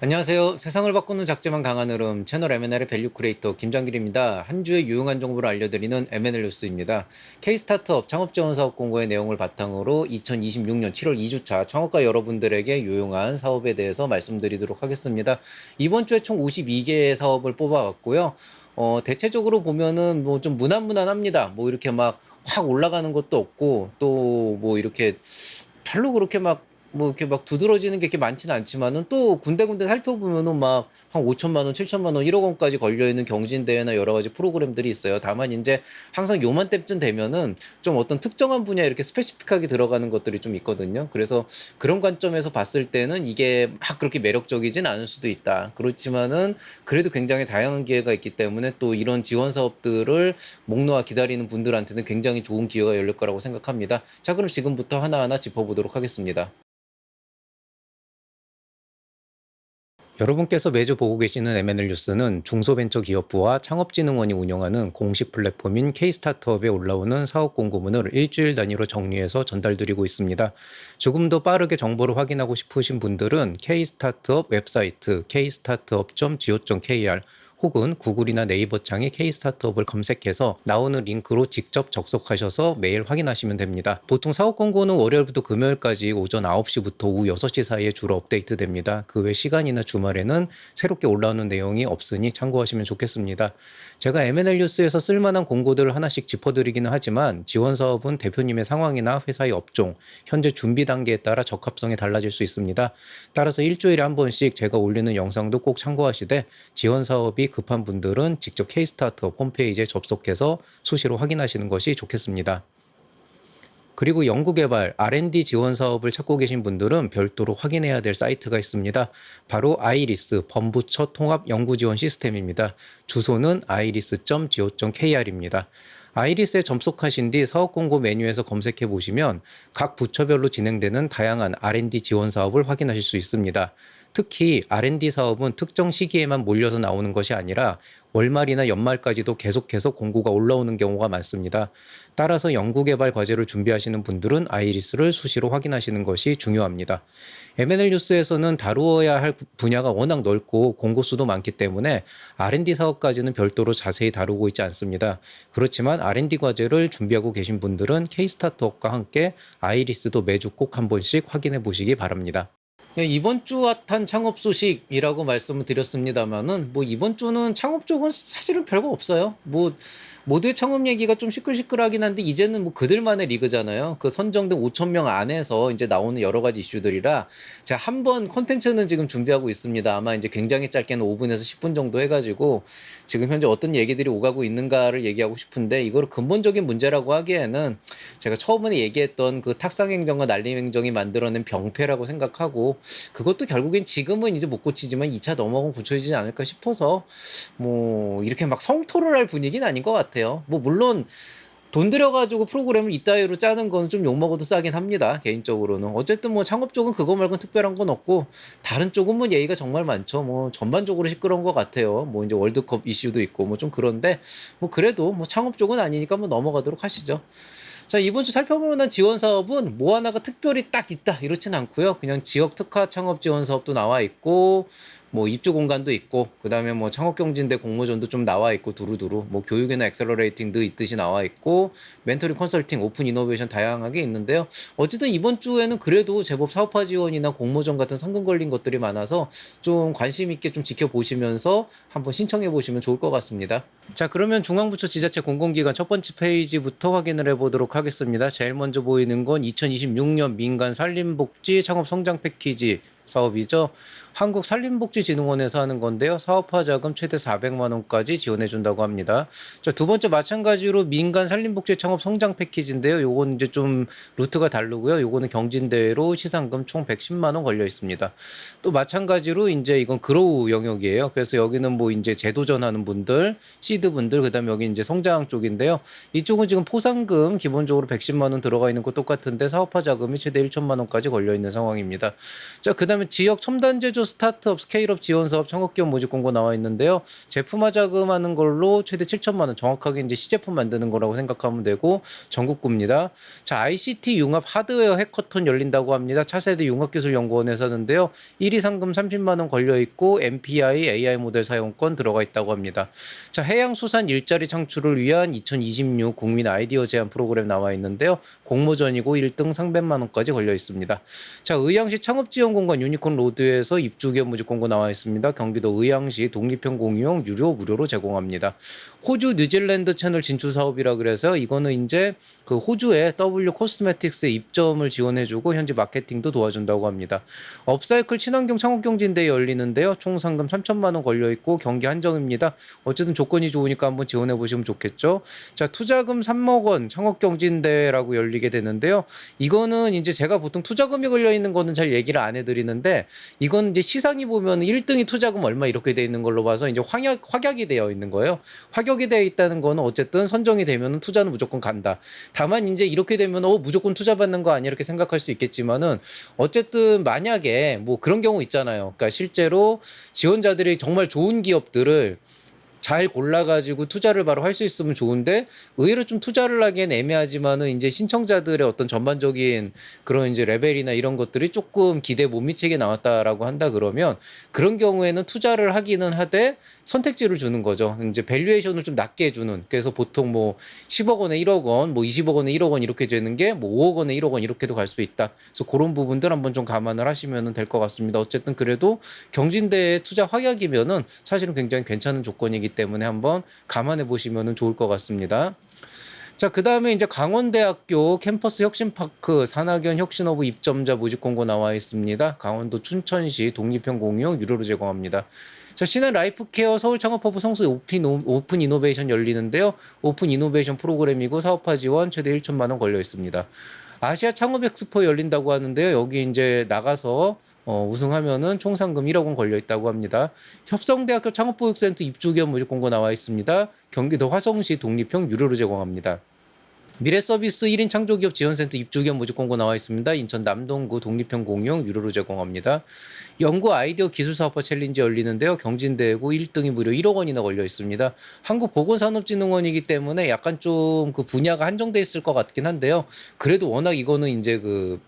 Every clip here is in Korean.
안녕하세요. 세상을 바꾸는 작지만 강한 흐름 채널 M&L의 밸류 크리에이터 김장길입니다. 한 주의 유용한 정보를 알려드리는 M&L 뉴스입니다. K-스타트업 창업 지원 사업 공고의 내용을 바탕으로 2026년 7월 2주차 창업가 여러분들에게 유용한 사업에 대해서 말씀드리도록 하겠습니다. 이번 주에 총 52개의 사업을 뽑아왔고요. 대체적으로 보면은 뭐 좀 무난무난합니다. 뭐 이렇게 막 확 올라가는 것도 없고 또 뭐 이렇게 별로 그렇게 막 뭐 이렇게 막 두드러지는 게 이렇게 많지는 않지만은 또 군데군데 살펴보면은 막 한 5천만 원, 7천만 원, 1억 원까지 걸려 있는 경진대회나 여러 가지 프로그램들이 있어요. 다만 이제 항상 요맘때쯤 되면은 좀 어떤 특정한 분야에 이렇게 스페시픽하게 들어가는 것들이 좀 있거든요. 그래서 그런 관점에서 봤을 때는 이게 막 그렇게 매력적이진 않을 수도 있다. 그렇지만은 그래도 굉장히 다양한 기회가 있기 때문에 또 이런 지원 사업들을 목 놓아 기다리는 분들한테는 굉장히 좋은 기회가 열릴 거라고 생각합니다. 자, 그럼 지금부터 하나하나 짚어보도록 하겠습니다. 여러분께서 매주 보고 계시는 M&L 뉴스는 중소벤처기업부와 창업진흥원이 운영하는 공식 플랫폼인 K-스타트업에 올라오는 사업 공고문을 일주일 단위로 정리해서 전달드리고 있습니다. 조금 더 빠르게 정보를 확인하고 싶으신 분들은 K-스타트업 웹사이트 kstartup.go.kr 혹은 구글이나 네이버 창에 K-스타트업을 검색해서 나오는 링크로 직접 접속하셔서 매일 확인하시면 됩니다. 보통 사업 공고는 월요일부터 금요일까지 오전 9시부터 오후 6시 사이에 주로 업데이트됩니다. 그 외 시간이나 주말에는 새롭게 올라오는 내용이 없으니 참고하시면 좋겠습니다. 제가 M&L 뉴스에서 쓸만한 공고들을 하나씩 짚어드리기는 하지만 지원 사업은 대표님의 상황이나 회사의 업종, 현재 준비 단계에 따라 적합성이 달라질 수 있습니다. 따라서 일주일에 한 번씩 제가 올리는 영상도 꼭 참고하시되 지원 사업이 급한 분들은 직접 K-스타트업 홈페이지에 접속해서 수시로 확인하시는 것이 좋겠습니다. 그리고 연구개발, R&D 지원 사업을 찾고 계신 분들은 별도로 확인해야 될 사이트가 있습니다. 바로 아이리스 범부처 통합 연구 지원 시스템입니다. 주소는 iris.go.kr입니다. 아이리스에 접속하신 뒤 사업 공고 메뉴에서 검색해 보시면 각 부처별로 진행되는 다양한 R&D 지원 사업을 확인하실 수 있습니다. 특히 R&D 사업은 특정 시기에만 몰려서 나오는 것이 아니라 월말이나 연말까지도 계속해서 공고가 올라오는 경우가 많습니다. 따라서 연구개발 과제를 준비하시는 분들은 아이리스를 수시로 확인하시는 것이 중요합니다. M&L 뉴스에서는 다루어야 할 분야가 워낙 넓고 공고 수도 많기 때문에 R&D 사업까지는 별도로 자세히 다루고 있지 않습니다. 그렇지만 R&D 과제를 준비하고 계신 분들은 K-스타트업과 함께 아이리스도 매주 꼭 한 번씩 확인해 보시기 바랍니다. 이번 주 핫한 창업 소식이라고 말씀을 드렸습니다마는 뭐 이번 주는 창업 쪽은 사실은 별거 없어요. 뭐 모두의 창업 얘기가 좀 시끌시끌하긴 한데 이제는 뭐 그들만의 리그잖아요. 그 선정된 5천 명 안에서 이제 나오는 여러 가지 이슈들이라 제가 한 번 콘텐츠는 지금 준비하고 있습니다. 아마 이제 굉장히 짧게는 5분에서 10분 정도 해가지고 지금 현재 어떤 얘기들이 오가고 있는가를 얘기하고 싶은데 이거를 근본적인 문제라고 하기에는 제가 처음에 얘기했던 그 탁상행정과 난림행정이 만들어낸 병폐라고 생각하고 그것도 결국엔 지금은 이제 못 고치지만 2차 넘어가면 고쳐지지 않을까 싶어서 뭐 이렇게 막 성토를 할 분위기는 아닌 것 같아요. 뭐 물론 돈 들여가지고 프로그램을 이따위로 짜는 건 좀 욕먹어도 싸긴 합니다. 개인적으로는. 어쨌든 뭐 창업 쪽은 그거 말고는 특별한 건 없고 다른 쪽은 뭐 예의가 정말 많죠. 뭐 전반적으로 시끄러운 것 같아요. 뭐 이제 월드컵 이슈도 있고 뭐 좀 그런데 뭐 그래도 뭐 창업 쪽은 아니니까 뭐 넘어가도록 하시죠. 자, 이번 주 살펴볼 만한 지원 사업은 뭐 하나가 특별히 딱 있다 이렇진 않고요. 그냥 지역 특화 창업 지원 사업도 나와 있고 뭐 입주 공간도 있고 그다음에 뭐 창업경진대 공모전도 좀 나와 있고 두루두루 뭐 교육이나 엑셀러레이팅도 있듯이 나와 있고 멘토링 컨설팅 오픈 이노베이션 다양하게 있는데요. 어쨌든 이번 주에는 그래도 제법 사업화 지원이나 공모전 같은 상금 걸린 것들이 많아서 좀 관심 있게 좀 지켜보시면서 한번 신청해 보시면 좋을 것 같습니다. 자, 그러면 중앙부처 지자체 공공기관 첫 번째 페이지부터 확인을 해보도록 하겠습니다. 제일 먼저 보이는 건 2026년 민간 산림복지 창업 성장 패키지 사업이죠. 한국산림복지진흥원에서 하는 건데요. 사업화 자금 최대 400만 원까지 지원해 준다고 합니다. 자, 두 번째 마찬가지로 민간 산림복지 창업 성장 패키지인데요. 요건 이제 좀 루트가 다르고요. 요거는 경진대회로 시상금 총 110만 원 걸려 있습니다. 또 마찬가지로 이제 이건 그로우 영역이에요. 그래서 여기는 뭐 이제 재도전 하는 분들, 시드 분들, 그다음에 여기 이제 성장 쪽인데요. 이쪽은 지금 포상금 기본적으로 110만 원 들어가 있는 거 똑같은데 사업화 자금이 최대 1천만 원까지 걸려 있는 상황입니다. 자, 그다음에 그다음에 지역 첨단 제조 스타트업 스케일업 지원 사업 창업기업 모집 공고 나와 있는데요. 제품화 자금하는 걸로 최대 7천만 원, 정확하게 이제 시제품 만드는 거라고 생각하면 되고 전국구입니다. 자, ICT 융합 하드웨어 해커톤 열린다고 합니다. 차세대 융합기술연구원에서 하는데요. 1위 상금 30만 원 걸려 있고 MPI AI 모델 사용권 들어가 있다고 합니다. 자, 해양수산 일자리 창출을 위한 2026 국민 아이디어 제안 프로그램 나와 있는데요. 공모전이고 1등 상백만 원까지 걸려 있습니다. 자, 의왕시 창업지원공간 유니콘 로드에서 입주기업 모집 공고 나와 있습니다. 경기도 의왕시 독립형 공유용 무료로 제공합니다. 호주 뉴질랜드 채널 진출 사업이라 그래서 이거는 이제 그 호주의 W 코스메틱스 입점을 지원해주고 현지 마케팅도 도와준다고 합니다. 업사이클 친환경 창업경진대회 열리는데요. 총 상금 3천만 원 걸려 있고 경기 한정입니다. 어쨌든 조건이 좋으니까 한번 지원해 보시면 좋겠죠. 자, 투자금 3억 원 창업경진대회라고 열리게 되는데요. 이거는 이제 제가 보통 투자금이 걸려 있는 거는 잘 얘기를 안 해드리는데 이건 이제 시상이 보면 1등이 투자금 얼마 이렇게 돼 있는 걸로 봐서 이제 확약이 되어 있는 거예요. 확약이 되어 있다는 거는 어쨌든 선정이 되면 투자는 무조건 간다. 다만 이제 이렇게 되면 무조건 투자 받는 거 아니야 이렇게 생각할 수 있겠지만은 어쨌든 만약에 뭐 그런 경우 있잖아요. 그러니까 실제로 지원자들이 정말 좋은 기업들을 잘 골라가지고 투자를 바로 할 수 있으면 좋은데 의외로 좀 투자를 하기엔 애매하지만은 이제 신청자들의 어떤 전반적인 그런 이제 레벨이나 이런 것들이 조금 기대 못 미치게 나왔다라고 한다 그러면 그런 경우에는 투자를 하기는 하되 선택지를 주는 거죠. 이제 밸류에이션을 좀 낮게 해주는. 그래서 보통 뭐 10억 원에 1억 원, 뭐 20억 원에 1억 원 이렇게 되는 게 뭐 5억 원에 1억 원 이렇게도 갈 수 있다. 그래서 그런 부분들 한번 좀 감안을 하시면 될 것 같습니다. 어쨌든 그래도 경진대에 투자 확약이면은 사실은 굉장히 괜찮은 조건이기 때문에 한번 감안해 보시면 좋을 것 같습니다. 자, 그 다음에 이제 강원대학교 캠퍼스 혁신파크 산학연 혁신허브 입점자 모집 공고 나와 있습니다. 강원도 춘천시 독립형 공유용 유료로 제공합니다. 자, 신한 라이프케어 서울창업허브 성수 오픈 이노베이션 열리는데요. 오픈 이노베이션 프로그램이고 사업화 지원 최대 1천만 원 걸려 있습니다. 아시아 창업 엑스포 열린다고 하는데요. 여기 이제 나가서 우승하면은 총 상금 1억 원 걸려 있다고 합니다. 협성대학교 창업보육센터 입주기업 모집 공고 나와 있습니다. 경기도 화성시 독립형 유료로 제공합니다. 미래서비스 1인 창조기업 지원센터 입주기업 모집 공고 나와 있습니다. 인천 남동구 독립형 공용 유료로 제공합니다. 연구 아이디어 기술사업화 챌린지 열리는데요. 경진대회고 1등이 무려 1억 원이나 걸려 있습니다. 한국보건산업진흥원이기 때문에 약간 좀 그 분야가 한정돼 있을 것 같긴 한데요. 그래도 워낙 이거는 이제 그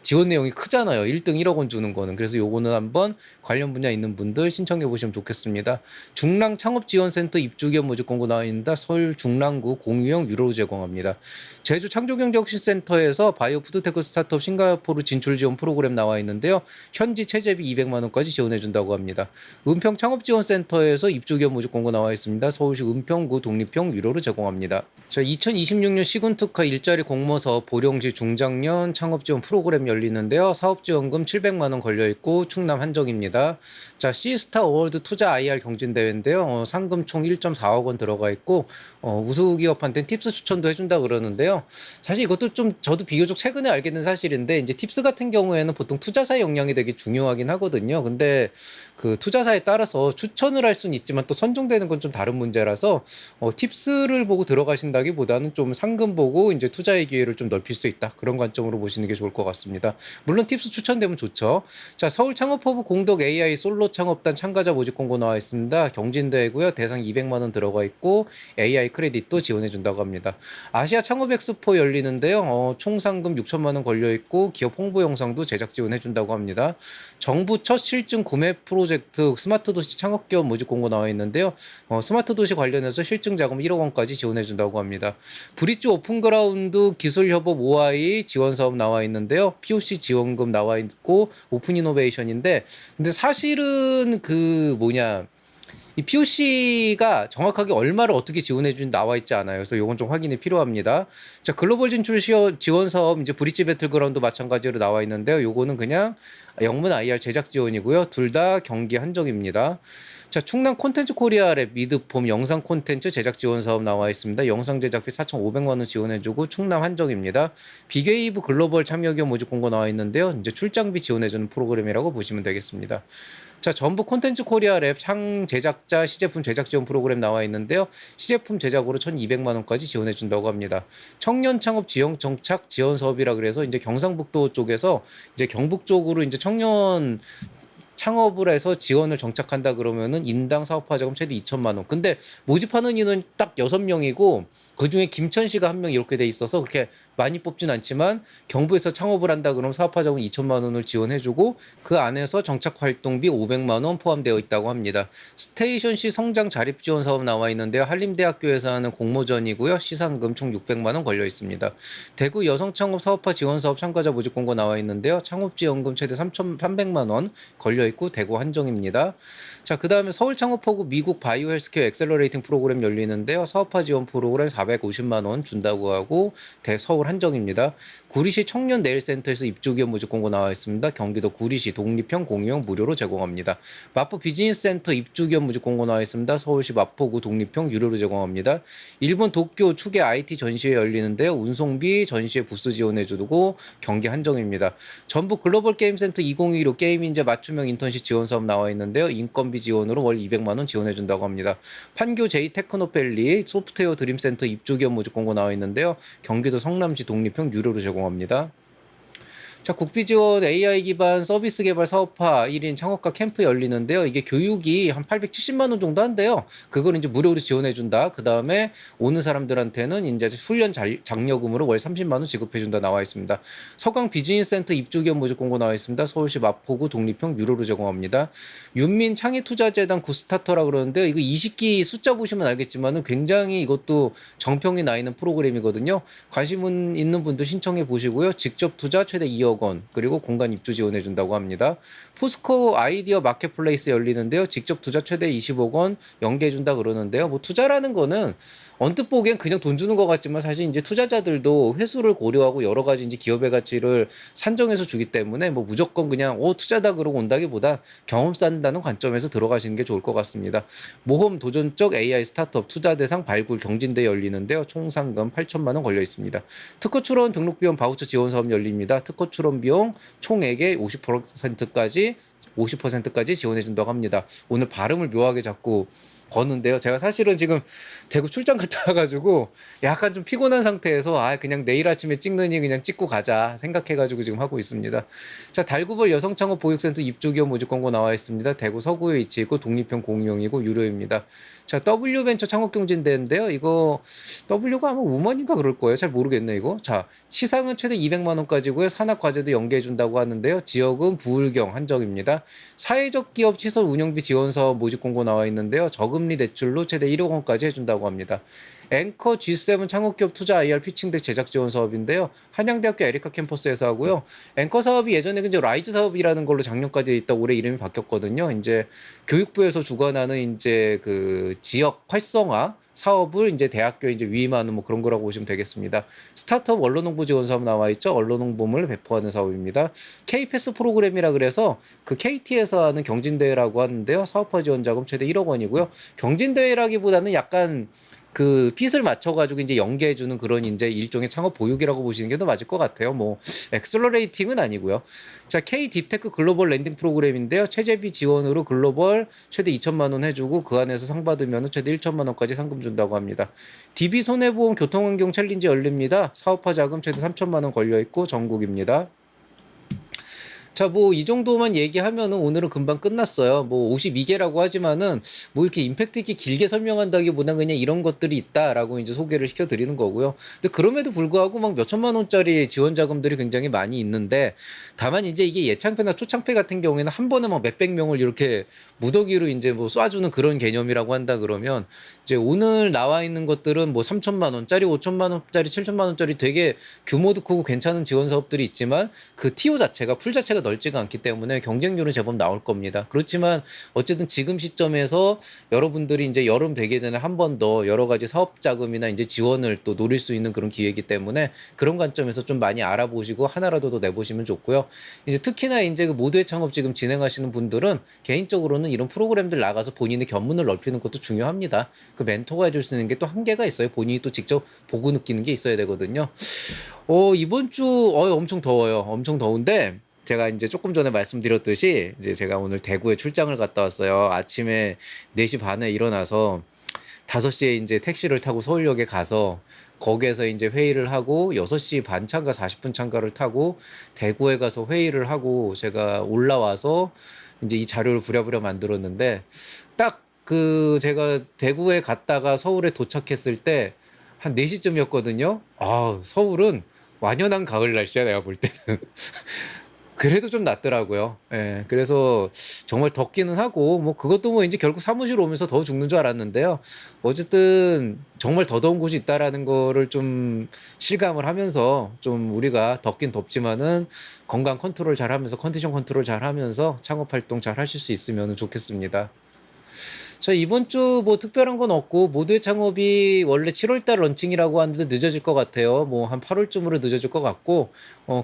지원 내용이 크잖아요. 1등 1억 원 주는 거는. 그래서 요거는 한번 관련 분야 있는 분들 신청해 보시면 좋겠습니다. 중랑 창업지원센터 입주기업 모집 공고 나와 있습니다. 서울 중랑구 공유형 유료로 제공합니다. 제주 창조경제혁신센터에서 바이오 푸드테크 스타트업 싱가포르 진출 지원 프로그램 나와 있는데요. 현지 체재비 200만 원까지 지원해 준다고 합니다. 은평 창업지원센터에서 입주기업 모집 공고 나와 있습니다. 서울시 은평구 독립형 유료로 제공합니다. 자, 2026년 시군특화 일자리 공모사업 보령시 중장년 창업지원 프로그램 열리는데요. 사업지원금 700만 원 걸려 있고 충남 한정입니다. 자, 시스타 어워드 투자 IR 경진대회인데요. 상금 총 1.4억 원 들어가 있고 우수기업한테는 팁스 추천도 해준다 그러는데요. 사실 이것도 좀 저도 비교적 최근에 알게 된 사실인데 이제 팁스 같은 경우에는 보통 투자사의 역량이 되게 중요하긴 하거든요. 근데 그 투자사에 따라서 추천을 할 수는 있지만 또 선정되는 건 좀 다른 문제라서 팁스를 보고 들어가신다기보다는 좀 상금 보고 이제 투자의 기회를 좀 넓힐 수 있다. 그런 관점으로 보시는 게 좋을 것 같습니다. 물론 팁스 추천되면 좋죠. 자, 서울 창업허브 공덕 AI 솔로 창업단 참가자 모집 공고 나와 있습니다. 경진대회고요. 대상 200만 원 들어가 있고 AI 크레딧도 지원해 준다고 합니다. 아시아 창업 엑스포 열리는데요. 총 상금 6천만 원 걸려 있고 기업 홍보 영상도 제작 지원해 준다고 합니다. 정부 첫 실증 구매 프로젝트 스마트 도시 창업 기업 모집 공고 나와 있는데요. 스마트 도시 관련해서 실증 자금 1억 원까지 지원해 준다고 합니다. 브릿지 오픈그라운드 기술협업 OI 지원 사업 나와 있는데요. POC 지원금 나와 있고 오픈 이노베이션인데 근데 사실은 이 POC가 정확하게 얼마를 어떻게 지원해 준 나와 있지 않아요. 그래서 이건 좀 확인이 필요합니다. 자, 글로벌 진출 지원 사업 이제 브릿지 배틀그라운드 마찬가지로 나와 있는데요. 요거는 그냥 영문 IR 제작 지원이고요. 둘 다 경기 한정입니다. 자, 충남 콘텐츠 코리아 랩 미드폼 영상 콘텐츠 제작 지원 사업 나와 있습니다. 영상 제작비 4,500만 원 지원해주고 충남 한정입니다. 빅웨이브 글로벌 참여 기업 모집 공고 나와 있는데요. 이제 출장비 지원해주는 프로그램이라고 보시면 되겠습니다. 자, 전북 콘텐츠 코리아 랩 창 제작자 시제품 제작 지원 프로그램 나와 있는데요. 시제품 제작으로 1,200만 원까지 지원해 준다고 합니다. 청년 창업 지원 정착 지원 사업이라 그래서 이제 경상북도 쪽에서 이제 경북 쪽으로 이제 청년 창업을 해서 지원을 정착한다 그러면은 인당 사업화 자금 최대 2천만 원. 근데 모집하는 인원 딱 6명이고 그중에 김천시가 한 명 이렇게 돼 있어서 그렇게 많이 뽑진 않지만 경부에서 창업을 한다 그러면 사업화 자금 2천만 원을 지원해주고 그 안에서 정착 활동비 500만 원 포함되어 있다고 합니다. 스테이션시 성장 자립 지원 사업 나와 있는데요. 한림대학교에서 하는 공모전이고요. 시상금 총 600만 원 걸려 있습니다. 대구 여성창업 사업화 지원 사업 참가자 모집 공고 나와 있는데요. 창업지원금 최대 3,300만 원 걸려 있고 대구 한정입니다. 자, 그다음에 서울 창업허브 미국 바이오 헬스케어 엑셀러레이팅 프로그램 열리는데요. 사업화 지원 프로그램 450만 원 준다고 하고 서울 한정입니다. 구리시 청년 네일센터에서 입주기업 모집 공고 나와 있습니다. 경기도 구리시 독립형 공유형 무료로 제공합니다. 마포 비즈니스센터 입주기업 모집 공고 나와 있습니다. 서울시 마포구 독립형 유료로 제공합니다. 일본 도쿄 추계 IT 전시회 열리는데요. 운송비 전시회 부스 지원해주고 경기 한정입니다. 전북 글로벌 게임센터 2016 게임인재 맞춤형 인턴십 지원 사업 나와 있는데요. 인건비 지원으로 월 200만 원 지원해준다고 합니다. 판교 제이테크노밸리 소프트웨어 드림센터 입주기업 모집 공고 나와 있는데요. 경기도 성남시 독립형 유료로 제공합니다. 자, 국비지원 AI 기반 서비스 개발 사업화 1인 창업가 캠프 열리는데요. 이게 교육이 한 870만 원 정도 한대요. 그걸 이제 무료로 지원해 준다. 그다음에 오는 사람들한테는 이제 훈련 장려금으로 월 30만 원 지급해 준다 나와 있습니다. 서강 비즈니스 센터 입주 기업 모집 공고 나와 있습니다. 서울시 마포구 독립형 유료로 제공합니다. 윤민 창의투자재단 구스타터라 그러는데요. 이거 20기 숫자 보시면 알겠지만은 굉장히 이것도 정평이 나 있는 프로그램이거든요. 관심 있는 분들 신청해 보시고요. 직접 투자 최대 2억 원 그리고 공간 입주 지원해 준다고 합니다. 포스코 아이디어 마켓플레이스 열리는데요. 직접 투자 최대 20억 원 연계해 준다 그러는데요. 뭐 투자라는 거는 언뜻 보기엔 그냥 돈 주는 것 같지만 사실 이제 투자자들도 회수를 고려하고 여러 가지 이제 기업의 가치를 산정해서 주기 때문에 뭐 무조건 그냥 투자다 그러고 온다기보다 경험 쌓는다는 관점에서 들어가시는 게 좋을 것 같습니다. 모험 도전적 AI 스타트업 투자 대상 발굴 경진대 열리는데요. 총 상금 8천만 원 걸려 있습니다. 특허 출원 등록 비용 바우처 지원 사업 열립니다. 특허 출원 비용 총액의 50%까지 지원해 준다고 합니다. 오늘 발음을 묘하게 자꾸 거는데요. 제가 사실은 지금 대구 출장 갔다 와가지고 약간 좀 피곤한 상태에서 그냥 내일 아침에 찍느니 그냥 찍고 가자 생각해가지고 지금 하고 있습니다. 자, 달구벌 여성창업보육센터 입주기업 모집 공고 나와 있습니다. 대구 서구에 위치해 있고 독립형 공용이고 유료입니다. 자, W벤처 창업경진대인데요. 이거 W가 아마 우먼인가 그럴 거예요. 잘 모르겠네 이거. 자, 시상은 최대 200만 원까지고요. 산학과제도 연계해 준다고 하는데요. 지역은 부울경 한정입니다. 사회적 기업 시설 운영비 지원 사업 모집 공고 나와 있는데요. 저금리 대출로 최대 1억 원까지 해준다고 합니다. 앵커 G7 창업기업 투자 IR 피칭덱 제작 지원 사업인데요. 한양대학교 에리카 캠퍼스에서 하고요. 앵커 사업이 예전에 이제 라이즈 사업이라는 걸로 작년까지 있다 올해 이름이 바뀌었거든요. 이제 교육부에서 주관하는 이제 그 지역 활성화 사업을 이제 대학교 이제 위임하는 뭐 그런 거라고 보시면 되겠습니다. 스타트업 원로농부 지원 사업 나와 있죠. 언론홍보물 배포하는 사업입니다. K패스 프로그램이라 그래서 그 KT에서 하는 경진대회라고 하는데요. 사업화 지원 자금 최대 1억 원이고요. 경진대회라기보다는 약간 그 핏을 맞춰가지고 이제 연계해주는 그런 이제 일종의 창업 보육이라고 보시는 게 더 맞을 것 같아요. 뭐 엑셀러레이팅은 아니고요. 자, K 딥테크 글로벌 랜딩 프로그램인데요. 최재비 지원으로 글로벌 최대 2천만 원 해주고 그 안에서 상 받으면 최대 1천만 원까지 상금 준다고 합니다. DB 손해보험 교통환경 챌린지 열립니다. 사업화 자금 최대 3천만 원 걸려 있고 전국입니다. 자, 뭐 이 정도만 얘기하면은 오늘은 금방 끝났어요. 뭐 52개라고 하지만은 뭐 이렇게 임팩트 있게 길게 설명한다기보다 그냥 이런 것들이 있다라고 이제 소개를 시켜드리는 거고요. 근데 그럼에도 불구하고 막 몇천만 원짜리 지원 자금들이 굉장히 많이 있는데 다만 이제 이게 예창패나 초창패 같은 경우에는 한 번에 막 몇백 명을 이렇게 무더기로 이제 뭐 쏴주는 그런 개념이라고 한다 그러면 이제 오늘 나와 있는 것들은 뭐 3천만 원짜리, 5천만 원짜리, 7천만 원짜리 되게 규모도 크고 괜찮은 지원 사업들이 있지만 그 TO 자체가 풀 자체가 범위가 넓지가 않기 때문에 경쟁률은 제법 나올 겁니다. 그렇지만 어쨌든 지금 시점에서 여러분들이 이제 여름 되기 전에 한 번 더 여러 가지 사업 자금이나 이제 지원을 또 노릴 수 있는 그런 기회이기 때문에 그런 관점에서 좀 많이 알아보시고 하나라도 더 내보시면 좋고요. 이제 특히나 이제 그 모두의 창업 지금 진행하시는 분들은 개인적으로는 이런 프로그램들 나가서 본인의 견문을 넓히는 것도 중요합니다. 그 멘토가 해줄 수 있는 게 또 한계가 있어요. 본인이 또 직접 보고 느끼는 게 있어야 되거든요. 이번 주 엄청 더워요. 엄청 더운데 제가 이제 조금 전에 말씀드렸듯이 이제 제가 오늘 대구에 출장을 갔다 왔어요. 아침에 4시 반에 일어나서 5시에 이제 택시를 타고 서울역에 가서 거기에서 이제 회의를 하고 6시 반 참가 40분 참가를 타고 대구에 가서 회의를 하고 제가 올라와서 이제 이 자료를 부랴부랴 만들었는데 딱 그 제가 대구에 갔다가 서울에 도착했을 때 한 4시쯤이었거든요. 아, 서울은 완연한 가을 날씨야, 내가 볼 때는. 그래도 좀 낫더라고요. 예, 그래서 정말 덥기는 하고, 뭐, 그것도 뭐 이제 결국 사무실 오면서 더 죽는 줄 알았는데요. 어쨌든 정말 더 더운 곳이 있다라는 거를 좀 실감을 하면서 좀 우리가 덥긴 덥지만은 건강 컨트롤 잘 하면서 컨디션 컨트롤 잘 하면서 창업 활동 잘 하실 수 있으면 좋겠습니다. 저 이번 주 뭐 특별한 건 없고 모두의 창업이 원래 7월 달 런칭이라고 하는데 늦어질 것 같아요. 뭐 한 8월쯤으로 늦어질 것 같고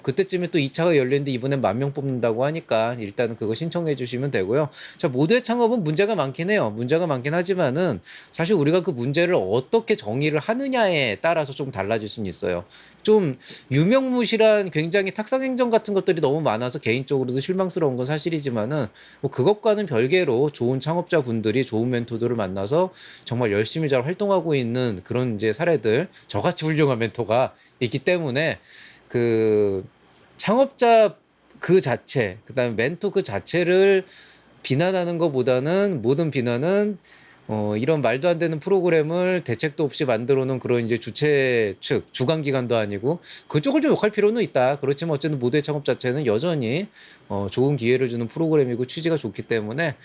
그때쯤에 또 2차가 열리는데 이번엔 10,000명 뽑는다고 하니까 일단은 그거 신청해 주시면 되고요. 자, 모두의 창업은 문제가 많긴 해요. 문제가 많긴 하지만은 사실 우리가 그 문제를 어떻게 정의를 하느냐에 따라서 좀 달라질 수는 있어요. 좀 유명무실한 굉장히 탁상행정 같은 것들이 너무 많아서 개인적으로도 실망스러운 건 사실이지만은 뭐 그것과는 별개로 좋은 창업자분들이 좋은 멘토들을 만나서 정말 열심히 잘 활동하고 있는 그런 이제 사례들, 저같이 훌륭한 멘토가 있기 때문에 그 창업자 그 자체, 그다음에 멘토 그 자체를 비난하는 것보다는 모든 비난은 이런 말도 안 되는 프로그램을 대책도 없이 만들어 놓은 그런 이제 주최 측, 주관 기관도 아니고 그쪽을 좀 욕할 필요는 있다. 그렇지만 어쨌든 모두의 창업 자체는 여전히 좋은 기회를 주는 프로그램이고 취지가 좋기 때문에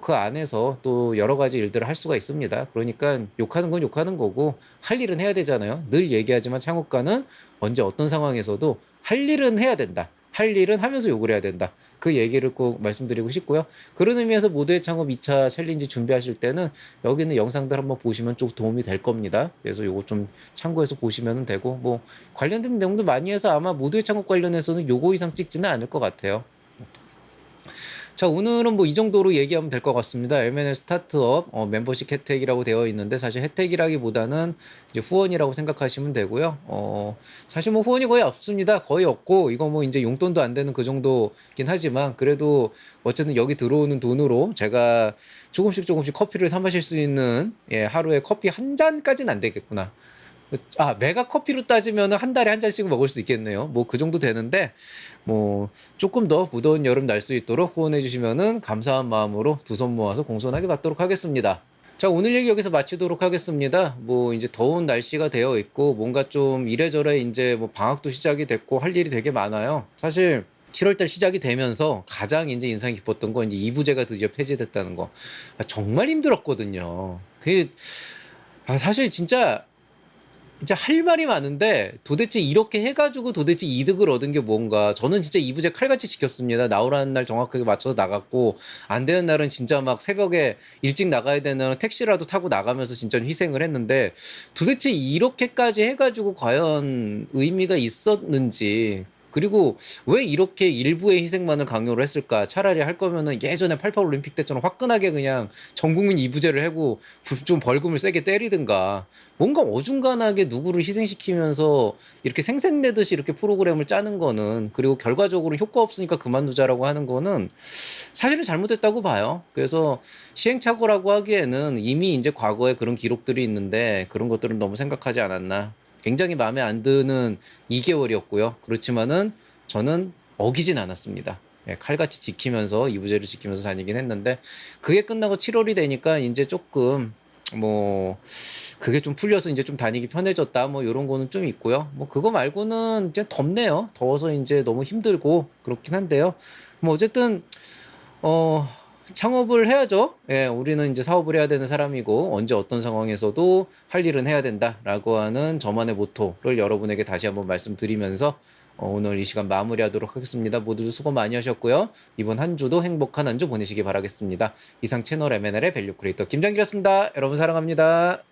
그 안에서 또 여러 가지 일들을 할 수가 있습니다. 그러니까 욕하는 건 욕하는 거고 할 일은 해야 되잖아요. 늘 얘기하지만 창업가는 언제 어떤 상황에서도 할 일은 해야 된다. 할 일은 하면서 욕을 해야 된다. 그 얘기를 꼭 말씀드리고 싶고요. 그런 의미에서 모두의 창업 2차 챌린지 준비하실 때는 여기 있는 영상들 한번 보시면 좀 도움이 될 겁니다. 그래서 요거 좀 참고해서 보시면 되고 뭐 관련된 내용도 많이 해서 아마 모두의 창업 관련해서는 요거 이상 찍지는 않을 것 같아요. 자, 오늘은 뭐 이 정도로 얘기하면 될 것 같습니다. M&A 스타트업 멤버십 혜택이라고 되어 있는데 사실 혜택이라기보다는 이제 후원이라고 생각하시면 되고요. 사실 뭐 후원이 거의 없습니다. 거의 없고 이거 뭐 이제 용돈도 안 되는 그 정도긴 하지만 그래도 어쨌든 여기 들어오는 돈으로 제가 조금씩 커피를 사 마실 수 있는 하루에 커피 한 잔까지는 안 되겠구나. 메가 커피로 따지면 한 달에 한 잔씩 먹을 수 있겠네요. 뭐 그 정도 되는데 뭐 조금 더 무더운 여름 날 수 있도록 후원해 주시면은 감사한 마음으로 두 손 모아서 공손하게 받도록 하겠습니다. 자, 오늘 얘기 여기서 마치도록 하겠습니다. 뭐 이제 더운 날씨가 되어 있고 뭔가 좀 이래저래 이제 뭐 방학도 시작이 됐고 할 일이 되게 많아요. 사실 7월달 시작이 되면서 가장 이제 인상 깊었던 건 이제 이부제가 드디어 폐지됐다는 거. 정말 힘들었거든요. 사실 진짜 할 말이 많은데 도대체 이렇게 해가지고 도대체 이득을 얻은 게 뭔가. 저는 진짜 이부제 칼같이 지켰습니다. 나오라는 날 정확하게 맞춰서 나갔고 안 되는 날은 진짜 막 새벽에 일찍 나가야 되는 날은 택시라도 타고 나가면서 진짜 희생을 했는데 도대체 이렇게까지 해가지고 과연 의미가 있었는지, 그리고 왜 이렇게 일부의 희생만을 강요를 했을까? 차라리 할 거면은 예전에 88 올림픽 때처럼 화끈하게 그냥 전 국민 이부제를 하고 좀 벌금을 세게 때리든가, 뭔가 어중간하게 누구를 희생시키면서 이렇게 생색내듯이 이렇게 프로그램을 짜는 거는, 그리고 결과적으로 효과 없으니까 그만두자라고 하는 거는 사실은 잘못됐다고 봐요. 그래서 시행착오라고 하기에는 이미 이제 과거에 그런 기록들이 있는데 그런 것들은 너무 생각하지 않았나. 굉장히 마음에 안 드는 2개월이었고요. 그렇지만은 저는 어기진 않았습니다. 칼같이 지키면서 이부제를 지키면서 다니긴 했는데 그게 끝나고 7월이 되니까 이제 조금 뭐 그게 좀 풀려서 이제 좀 다니기 편해졌다 뭐 이런 거는 좀 있고요. 뭐 그거 말고는 이제 덥네요. 더워서 이제 너무 힘들고 그렇긴 한데요. 뭐 어쨌든 어 창업을 해야죠. 우리는 이제 사업을 해야 되는 사람이고 언제 어떤 상황에서도 할 일은 해야 된다라고 하는 저만의 모토를 여러분에게 다시 한번 말씀드리면서 오늘 이 시간 마무리하도록 하겠습니다. 모두 수고 많이 하셨고요. 이번 한 주도 행복한 한 주 보내시기 바라겠습니다. 이상 채널 M&A의 밸류 크리에이터 김장길이었습니다. 여러분 사랑합니다.